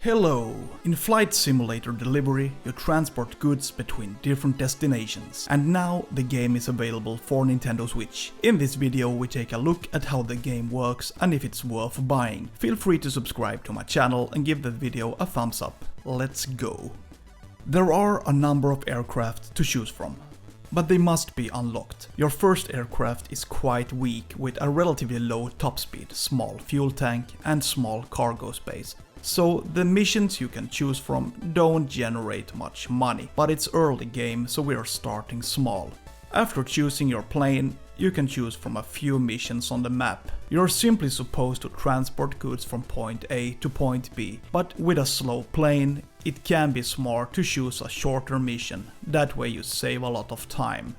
Hello! In Flight Simulator Delivery, you transport goods between different destinations, and now the game is available for Nintendo Switch. In this video we take a look at how the game works and if it's worth buying. Feel free to subscribe to my channel and give the video a thumbs up. Let's go! There are a number of aircraft to choose from, but they must be unlocked. Your first aircraft is quite weak with a relatively low top speed, small fuel tank and small cargo space. So the missions you can choose from don't generate much money, but it's early game, so we are starting small. After choosing your plane, you can choose from a few missions on the map. You're simply supposed to transport goods from point A to point B, but with a slow plane, it can be smart to choose a shorter mission, that way you save a lot of time.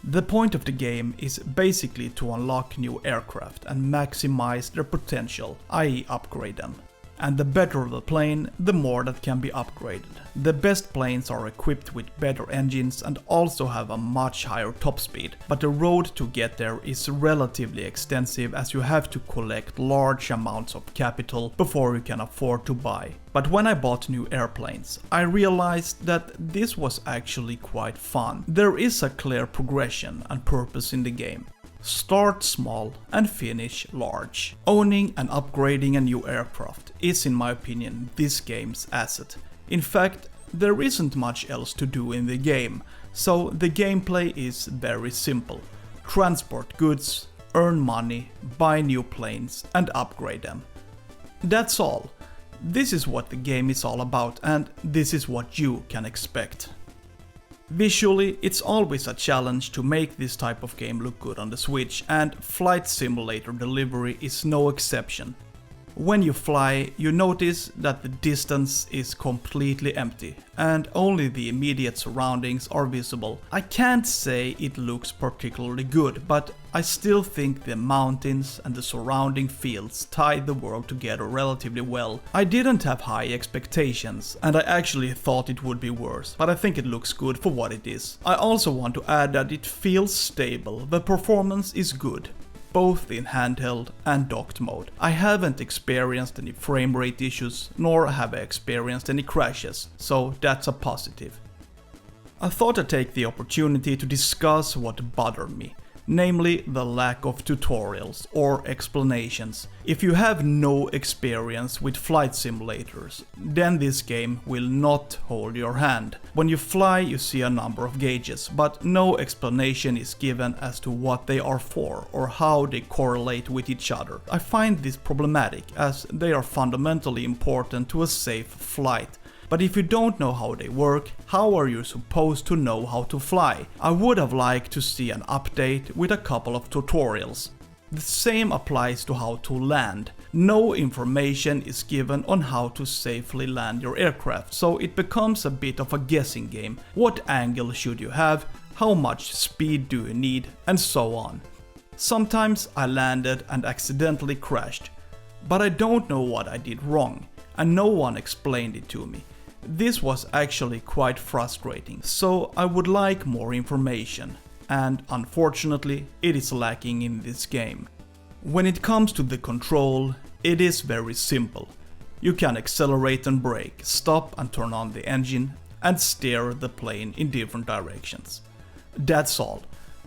The point of the game is basically to unlock new aircraft and maximize their potential, i.e. upgrade them. And the better the plane, the more that can be upgraded. The best planes are equipped with better engines and also have a much higher top speed, but the road to get there is relatively extensive as you have to collect large amounts of capital before you can afford to buy. But when I bought new airplanes, I realized that this was actually quite fun. There is a clear progression and purpose in the game. Start small and finish large. Owning and upgrading a new aircraft is, in my opinion, this game's asset. In fact, there isn't much else to do in the game, so the gameplay is very simple. Transport goods, earn money, buy new planes and upgrade them. That's all. This is what the game is all about, and this is what you can expect. Visually, it's always a challenge to make this type of game look good on the Switch, and Flight Simulator Delivery is no exception. When you fly, you notice that the distance is completely empty, and only the immediate surroundings are visible. I can't say it looks particularly good, but I still think the mountains and the surrounding fields tie the world together relatively well. I didn't have high expectations, and I actually thought it would be worse, but I think it looks good for what it is. I also want to add that it feels stable, the performance is good, both in handheld and docked mode. I haven't experienced any frame rate issues, nor have I experienced any crashes, so that's a positive. I thought I'd take the opportunity to discuss what bothered me, namely the lack of tutorials or explanations. If you have no experience with flight simulators, then this game will not hold your hand. When you fly, you see a number of gauges, but no explanation is given as to what they are for or how they correlate with each other. I find this problematic as they are fundamentally important to a safe flight. But if you don't know how they work, how are you supposed to know how to fly? I would have liked to see an update with a couple of tutorials. The same applies to how to land. No information is given on how to safely land your aircraft, so it becomes a bit of a guessing game. What angle should you have? How much speed do you need? And so on. Sometimes I landed and accidentally crashed, but I don't know what I did wrong, and no one explained it to me. This was actually quite frustrating, so I would like more information, and unfortunately it is lacking in this game. When it comes to the control, it is very simple. You can accelerate and brake, stop and turn on the engine, and steer the plane in different directions. That's all.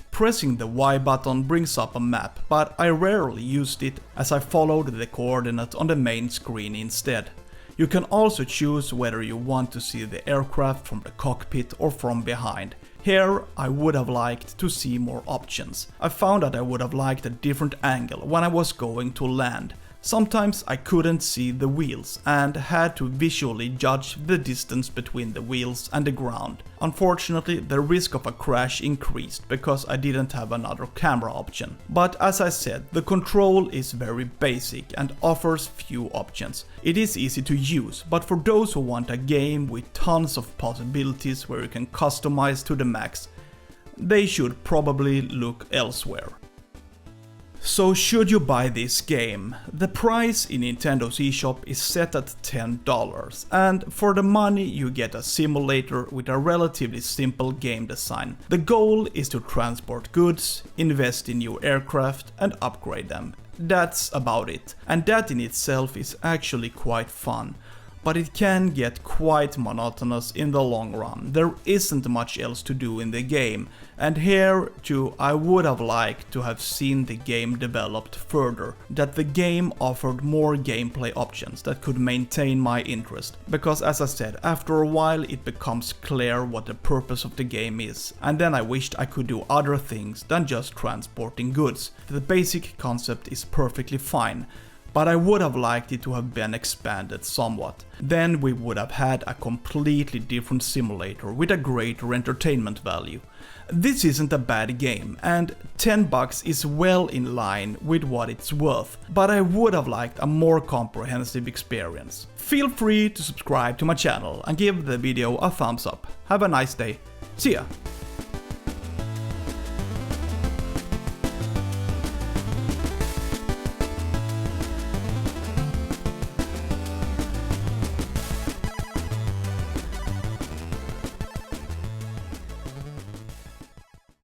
Pressing the Y button brings up a map, but I rarely used it as I followed the coordinate on the main screen instead. You can also choose whether you want to see the aircraft from the cockpit or from behind. Here I would have liked to see more options. I found that I would have liked a different angle when I was going to land. Sometimes I couldn't see the wheels and had to visually judge the distance between the wheels and the ground. Unfortunately, the risk of a crash increased because I didn't have another camera option. But as I said, the control is very basic and offers few options. It is easy to use, but for those who want a game with tons of possibilities where you can customize to the max, they should probably look elsewhere. So should you buy this game? The price in Nintendo's eShop is set at $10, and for the money you get a simulator with a relatively simple game design. The goal is to transport goods, invest in new aircraft and upgrade them. That's about it, and that in itself is actually quite fun. but it can get quite monotonous in the long run. There isn't much else to do in the game, and here too I would have liked to have seen the game developed further, that the game offered more gameplay options that could maintain my interest, because as I said, after a while it becomes clear what the purpose of the game is, and then I wished I could do other things than just transporting goods. The basic concept is perfectly fine, but I would have liked it to have been expanded somewhat. Then we would have had a completely different simulator with a greater entertainment value. This isn't a bad game, and $10 is well in line with what it's worth, but I would have liked a more comprehensive experience. Feel free to subscribe to my channel and give the video a thumbs up. Have a nice day. See ya!